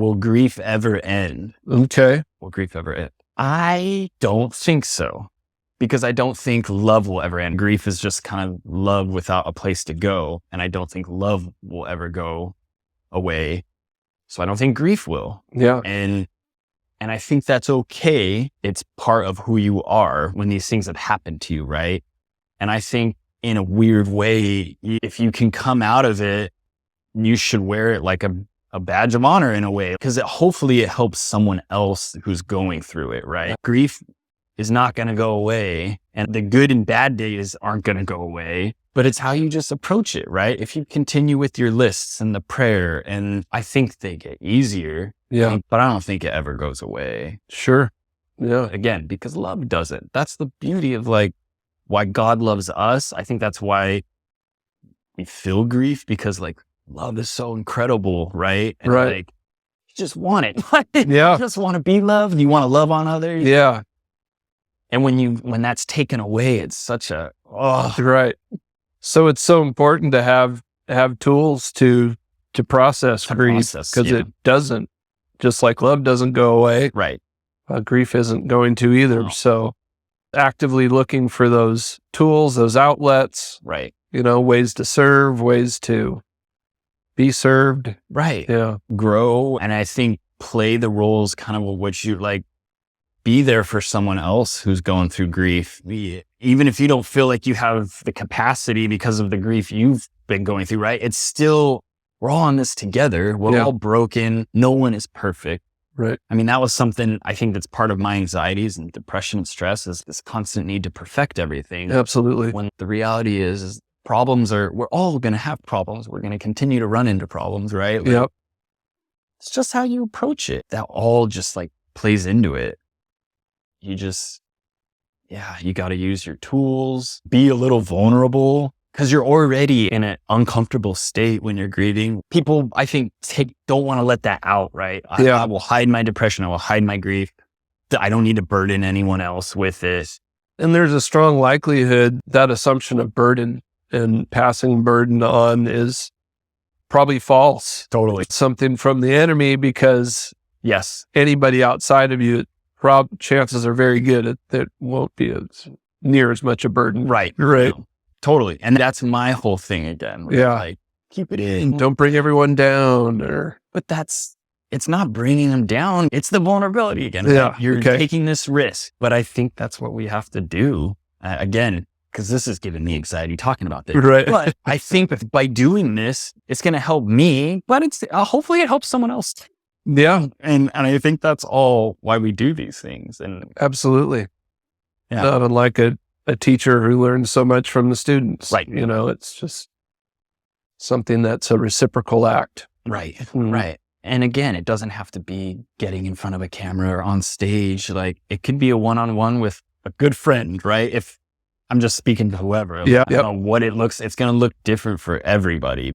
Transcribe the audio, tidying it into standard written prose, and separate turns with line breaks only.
Will grief ever end?
Okay.
Will grief ever end? I don't think so, because I don't think love will ever end. Grief is just kind of love without a place to go. And I don't think love will ever go away. So I don't think grief will.
Yeah.
And I think that's okay. It's part of who you are when these things have happened to you, right? And I think in a weird way, if you can come out of it, you should wear it like a badge of honor in a way, because hopefully it helps someone else who's going through it, right? Grief is not going to go away, and the good and bad days aren't going to go away, but it's how you just approach it, right? If you continue with your lists and the prayer, and I think they get easier,
Yeah.
but I don't think it ever goes away.
Sure. Yeah.
Again, because love doesn't. That's the beauty of like why God loves us. I think that's why we feel grief, because like love is so incredible, right? And
Right.
like you just want it.
Yeah.
You just want to be loved. You want to love on others.
Yeah.
And when that's taken away, it's such a,
Right. So it's so important to have tools to process grief, because it doesn't, just like love doesn't go away.
Right.
Grief isn't going to either.
No.
So actively looking for those tools, those outlets,
Right.
Ways to serve, ways to be served.
Right.
Yeah.
Grow. And I think play the roles kind of what you like, be there for someone else who's going through grief. Even if you don't feel like you have the capacity because of the grief you've been going through, right? It's still, we're all on this together. We're all broken. No one is perfect.
Right.
I mean, that was something I think that's part of my anxieties and depression and stress, is this constant need to perfect everything.
Absolutely.
When the reality is we're all going to have problems. We're going to continue to run into problems, right? Like,
Yep.
it's just how you approach it. That all just like plays into it. You just, you got to use your tools, be a little vulnerable, because you're already in an uncomfortable state when you're grieving. People, I think, don't want to let that out, right? I will hide my depression. I will hide my grief. I don't need to burden anyone else with it.
And there's a strong likelihood that assumption of burden and passing burden on is probably false.
Totally.
It's something from the enemy, because
Yes.
anybody outside of you, chances are very good that won't be near as much a burden.
Right.
Right.
No, totally. And that's my whole thing again. Right?
Yeah.
Like, keep it in.
Don't bring everyone down.
But it's not bringing them down. It's the vulnerability again.
Yeah.
Right? You're taking this risk. But I think that's what we have to do. Again, because this is giving me anxiety talking about this.
Right.
But I think by doing this, it's going to help me, but it's hopefully it helps someone else.
Yeah.
And I think that's all why we do these things. And
Absolutely.
Yeah.
Not unlike a teacher who learns so much from the students.
Right.
It's just something that's a reciprocal act.
Right.
Mhm.
Right. And again, it doesn't have to be getting in front of a camera or on stage. Like, it could be a one-on-one with a good friend, right? If I'm just speaking to whoever,
Yeah.
I don't know what it looks, it's going to look different for everybody.